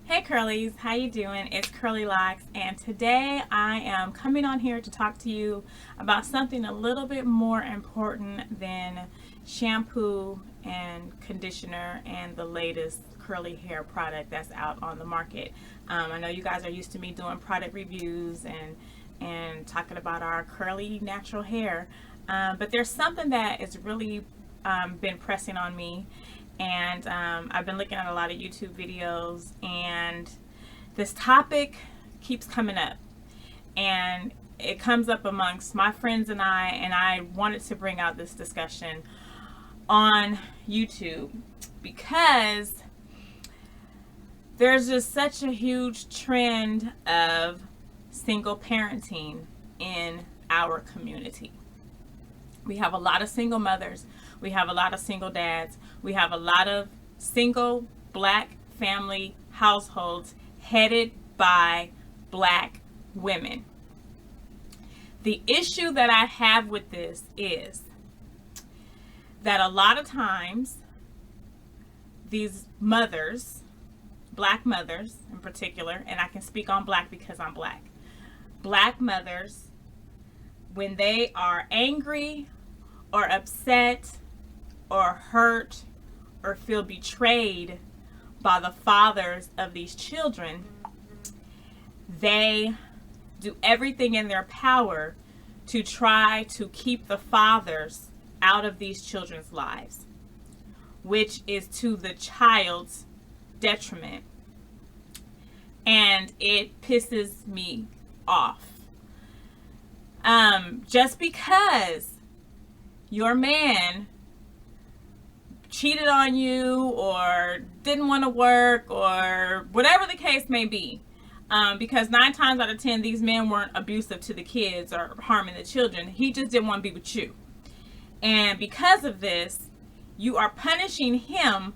Hey Curlies, how you doing? It's Curly Locks, and today I am coming on here to talk to you about something a little bit more important than shampoo and conditioner and the latest curly hair product that's out on the market. I know you guys are used to me doing product reviews and talking about our curly natural hair, but there's something that is really been pressing on me, and I've been looking at a lot of YouTube videos, and this topic keeps coming up, and it comes up amongst my friends and I wanted to bring out this discussion on YouTube because there's just such a huge trend of single parenting in our community. We have a lot of single mothers. We have a lot of single dads. We have a lot of single black family households headed by black women. The issue that I have with this is that a lot of times these mothers, black mothers in particular, and I can speak on black because I'm black mothers, when they are angry or upset or hurt or feel betrayed by the fathers of these children, they do everything in their power to try to keep the fathers out of these children's lives, which is to the child's detriment. And it pisses me off. Just because your man cheated on you or didn't want to work or whatever the case may be, because 9 times out of 10 these men weren't abusive to the kids or harming the children. He just didn't want to be with you, and because of this you are punishing him,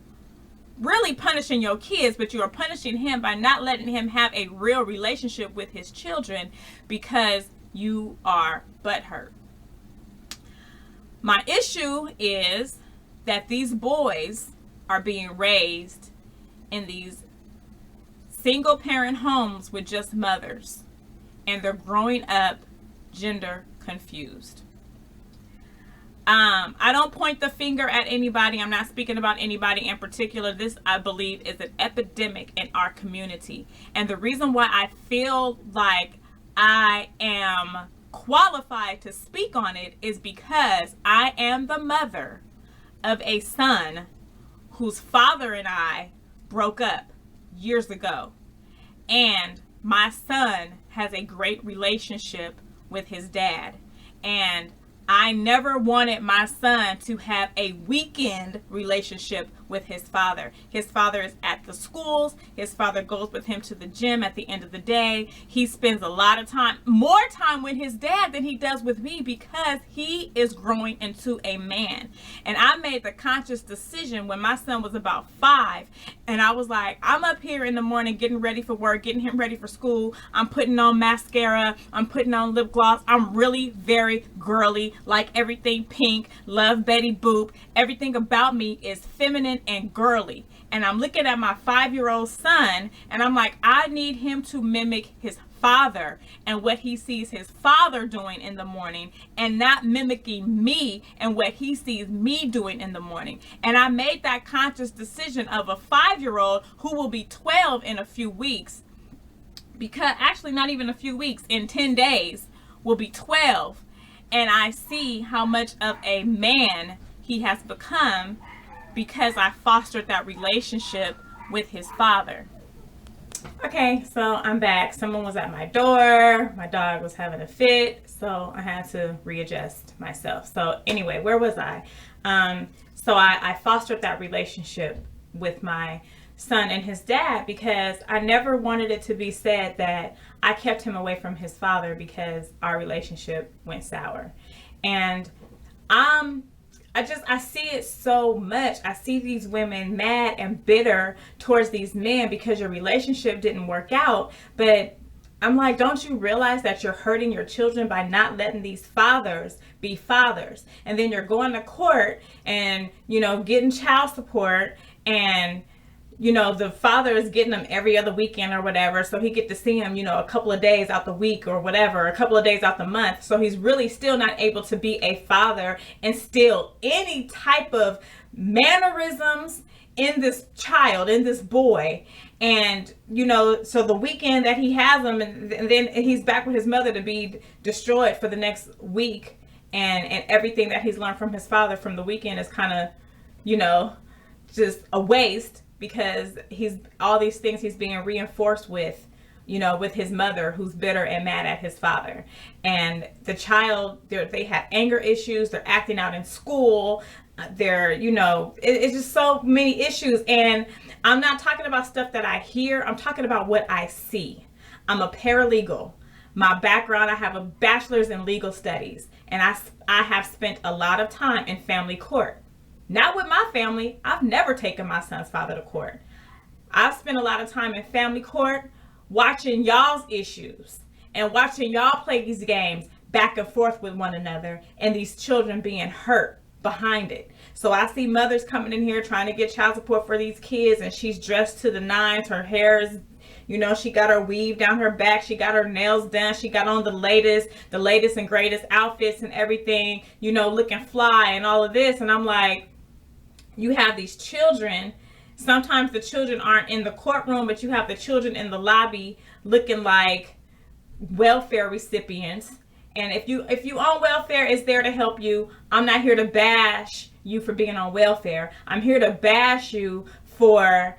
really punishing your kids, but you are punishing him by not letting him have a real relationship with his children because you are butthurt. My issue is that these boys are being raised in these single parent homes with just mothers, and they're growing up gender confused. I don't point the finger at anybody. I'm not speaking about anybody in particular. This, I believe, is an epidemic in our community. And the reason why I feel like I am qualified to speak on it is because I am the mother of a son whose father and I broke up years ago. And my son has a great relationship with his dad. And I never wanted my son to have a weekend relationship with his father. His father is at the schools. His father goes with him to the gym at the end of the day. He spends a lot of time, more time with his dad than he does with me, because he is growing into a man. And I made the conscious decision when my son was about 5, and I was like, I'm up here in the morning getting ready for work, getting him ready for school. I'm putting on mascara. I'm putting on lip gloss. I'm really very girly, like everything pink, love Betty Boop. Everything about me is feminine and girly. And I'm looking at my 5-year-old son, and I'm like, I need him to mimic his father and what he sees his father doing in the morning, and not mimicking me and what he sees me doing in the morning. And I made that conscious decision of a 5-year-old who will be 12 in a few weeks, because actually not even a few weeks, in 10 days will be 12. And I see how much of a man he has become because I fostered that relationship with his father. Okay, so I'm back. Someone was at my door. My dog was having a fit, so I had to readjust myself. So anyway, where was I? So I fostered that relationship with my son and his dad because I never wanted it to be said that I kept him away from his father because our relationship went sour. And I see it so much. I see these women mad and bitter towards these men because your relationship didn't work out. But I'm like, don't you realize that you're hurting your children by not letting these fathers be fathers? And then you're going to court and, getting child support and the father is getting him every other weekend or whatever, so he get to see him, a couple of days out the week or whatever, a couple of days out the month. So he's really still not able to be a father, instill any type of mannerisms in this child, in this boy. And so the weekend that he has him, and then he's back with his mother to be destroyed for the next week, and everything that he's learned from his father from the weekend is kind of just a waste, because all these things he's being reinforced with with his mother, who's bitter and mad at his father. And the child, they have anger issues, they're acting out in school, it's just so many issues. And I'm not talking about stuff that I hear, I'm talking about what I see. I'm a paralegal. My background, I have a bachelor's in legal studies, and I have spent a lot of time in family court. Not with my family. I've never taken my son's father to court. I've spent a lot of time in family court watching y'all's issues and watching y'all play these games back and forth with one another, and these children being hurt behind it. So I see mothers coming in here trying to get child support for these kids, and she's dressed to the nines. Her hair is, she got her weave down her back. She got her nails done. She got on the latest and greatest outfits and everything, looking fly and all of this. And I'm like, you have these children. Sometimes the children aren't in the courtroom, but you have the children in the lobby looking like welfare recipients. And if you on welfare, it's there to help you. I'm not here to bash you for being on welfare. I'm here to bash you for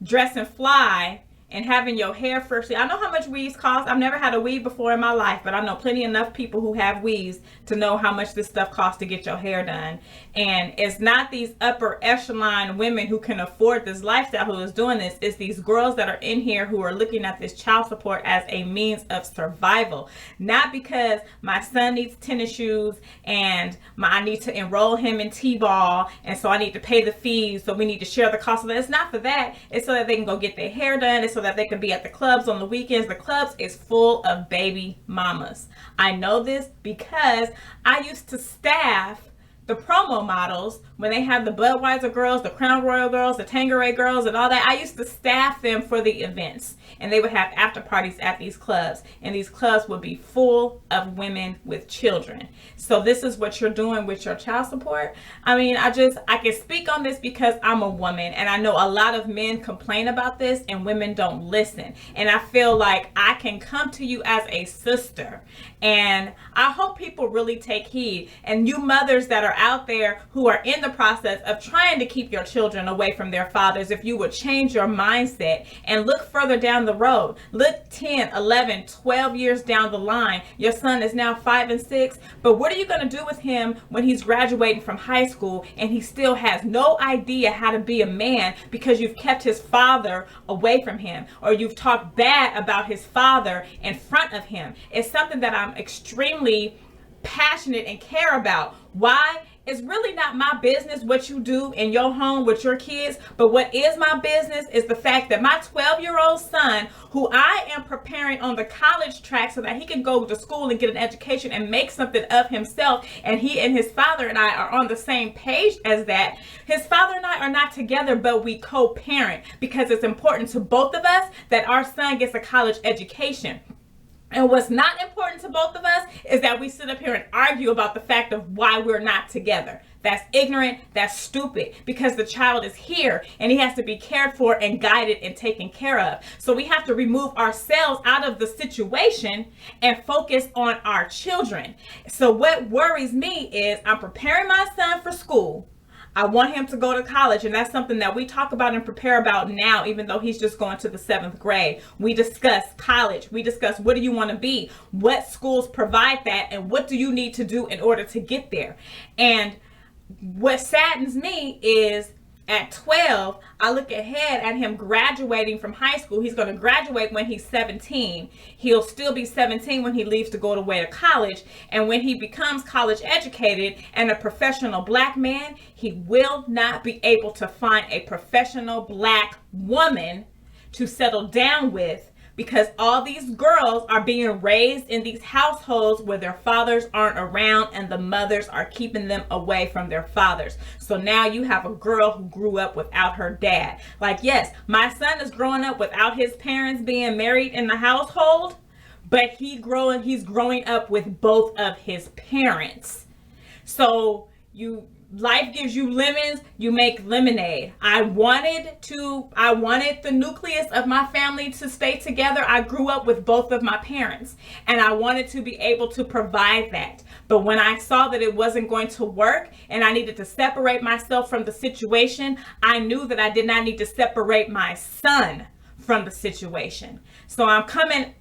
dressing fly and having your hair freshly. I know how much weaves cost. I've never had a weave before in my life, but I know plenty enough people who have weaves to know how much this stuff costs to get your hair done. And it's not these upper echelon women who can afford this lifestyle who is doing this. It's these girls that are in here who are looking at this child support as a means of survival. Not because my son needs tennis shoes and I need to enroll him in t-ball, and so I need to pay the fees, so we need to share the cost of that. It's not for that. It's so that they can go get their hair done. It's so that they can be at the clubs on the weekends. The clubs is full of baby mamas. I know this because I used to staff the promo models when they had the Budweiser girls, the Crown Royal girls, the Tanqueray girls, and all that. I used to staff them for the events, and they would have after parties at these clubs, and these clubs would be full of women with children. So this is what you're doing with your child support. I mean, I can speak on this because I'm a woman, and I know a lot of men complain about this and women don't listen. And I feel like I can come to you as a sister, and I hope people really take heed. And you mothers that are out there who are in the process of trying to keep your children away from their fathers, if you would change your mindset and look further down the road, look 10, 11, 12 years down the line. Your son is now 5 and 6, but what are you going to do with him when he's graduating from high school and he still has no idea how to be a man because you've kept his father away from him, or you've talked bad about his father in front of him? It's something that I'm extremely passionate and care about. Why? It's really not my business what you do in your home with your kids, but what is my business is the fact that my 12-year-old son, who I am preparing on the college track so that he can go to school and get an education and make something of himself, and he and his father and I are on the same page as that. His father and I are not together, but we co-parent because it's important to both of us that our son gets a college education. And what's not important to both of us is that we sit up here and argue about the fact of why we're not together. That's ignorant, that's stupid, because the child is here and he has to be cared for and guided and taken care of. So we have to remove ourselves out of the situation and focus on our children. So what worries me is I'm preparing my son for school. I want him to go to college, and that's something that we talk about and prepare about now, even though he's just going to the 7th grade. We discuss college. We discuss what do you want to be, what schools provide that, and what do you need to do in order to get there. And what saddens me is at 12, I look ahead at him graduating from high school. He's going to graduate when he's 17. He'll still be 17 when he leaves to go away to college. And when he becomes college educated and a professional black man, he will not be able to find a professional black woman to settle down with because all these girls are being raised in these households where their fathers aren't around and the mothers are keeping them away from their fathers. So now you have a girl who grew up without her dad. Like, yes, my son is growing up without his parents being married in the household, but he's growing up with both of his parents. So life gives you lemons, you make lemonade. I wanted the nucleus of my family to stay together. I grew up with both of my parents, and I wanted to be able to provide that. But when I saw that it wasn't going to work and I needed to separate myself from the situation, I knew that I did not need to separate my son from the situation. So I'm coming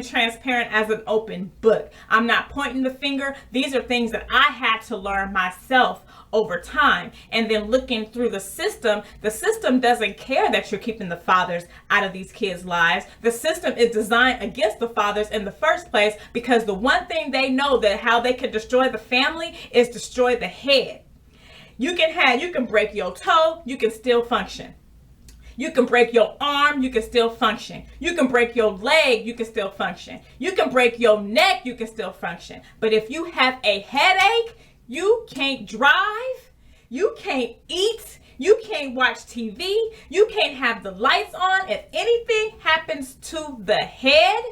transparent as an open book. I'm not pointing the finger. These are things that I had to learn myself over time. And then looking through the system doesn't care that you're keeping the fathers out of these kids' lives. The system is designed against the fathers in the first place, because the one thing they know that how they can destroy the family is destroy the head. You can break your toe, you can still function. You can break your arm, you can still function. You can break your leg, you can still function. You can break your neck, you can still function. But if you have a headache, you can't drive, you can't eat, you can't watch TV, you can't have the lights on. If anything happens to the head,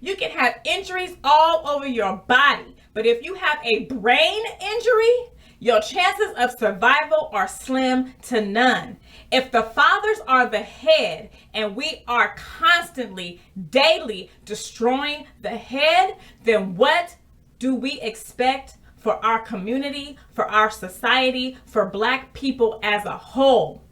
you can have injuries all over your body. But if you have a brain injury, your chances of survival are slim to none. If the fathers are the head and we are constantly, daily destroying the head, then what do we expect for our community, for our society, for Black people as a whole?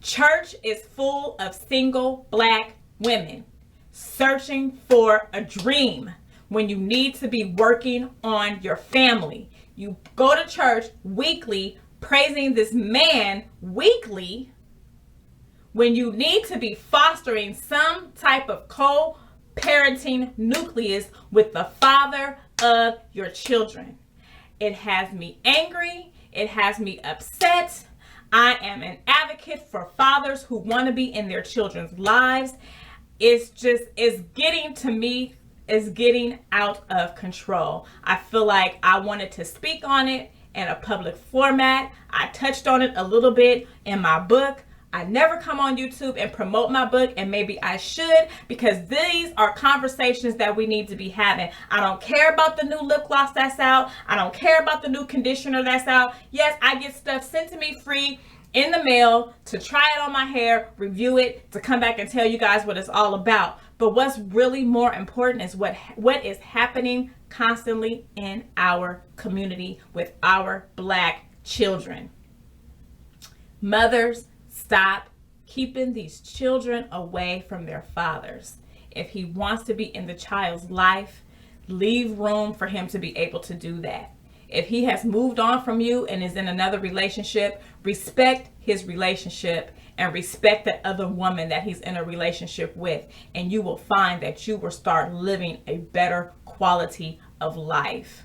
Church is full of single Black women searching for a dream when you need to be working on your family. You go to church weekly, praising this man weekly, when you need to be fostering some type of co-parenting nucleus with the father of your children. It has me angry. It has me upset. I am an advocate for fathers who want to be in their children's lives. It's getting out of control. I feel like I wanted to speak on it in a public format. I touched on it a little bit in my book. I never come on YouTube and promote my book, and maybe I should, because these are conversations that we need to be having. I don't care about the new lip gloss that's out. I don't care about the new conditioner that's out. Yes, I get stuff sent to me free in the mail to try it on my hair, review it, to come back and tell you guys what it's all about. But what's really more important is what is happening constantly in our community with our Black children. Mothers, stop keeping these children away from their fathers. If he wants to be in the child's life, leave room for him to be able to do that. If he has moved on from you and is in another relationship, respect his relationship and respect that other woman that he's in a relationship with. And you will find that you will start living a better quality of life.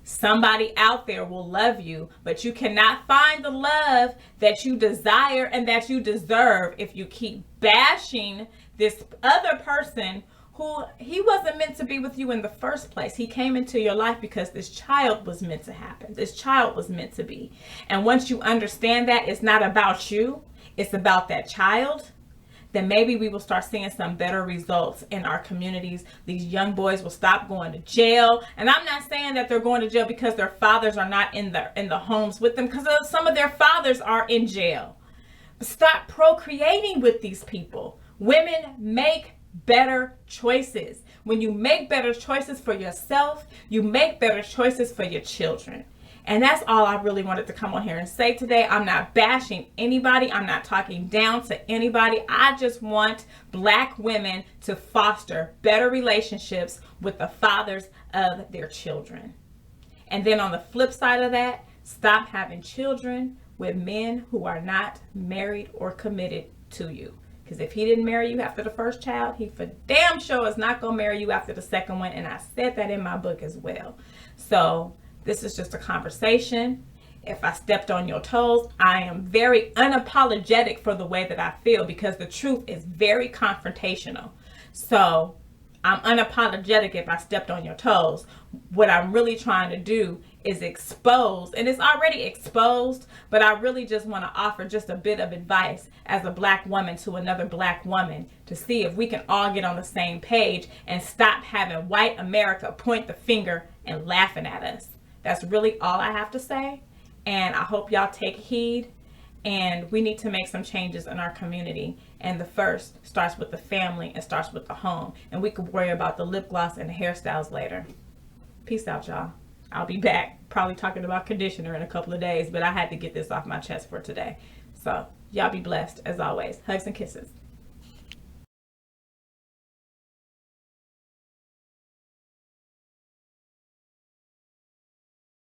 Somebody out there will love you, but you cannot find the love that you desire and that you deserve if you keep bashing this other person who he wasn't meant to be with you in the first place. He came into your life because this child was meant to happen. This child was meant to be. And once you understand that it's not about you, it's about that child, then maybe we will start seeing some better results in our communities. These young boys will stop going to jail. And I'm not saying that they're going to jail because their fathers are not in the homes with them, because some of their fathers are in jail. But stop procreating with these people. Women, make better choices. When you make better choices for yourself, you make better choices for your children. And that's all I really wanted to come on here and say today. I'm not bashing anybody. I'm not talking down to anybody. I just want Black women to foster better relationships with the fathers of their children. And then on the flip side of that, stop having children with men who are not married or committed to you. Because if he didn't marry you after the first child, he for damn sure is not going to marry you after the second one. And I said that in my book as well. So this is just a conversation. If I stepped on your toes, I am very unapologetic for the way that I feel, because the truth is very confrontational. So I'm unapologetic if I stepped on your toes. What I'm really trying to do is expose, and it's already exposed, but I really just want to offer just a bit of advice as a black woman to another black woman to see if we can all get on the same page and stop having white America point the finger and laughing at us. That's really all I have to say. And I hope y'all take heed. And we need to make some changes in our community. And the first starts with the family and starts with the home. And we could worry about the lip gloss and the hairstyles later. Peace out, y'all. I'll be back probably talking about conditioner in a couple of days, but I had to get this off my chest for today. So y'all be blessed as always. Hugs and kisses.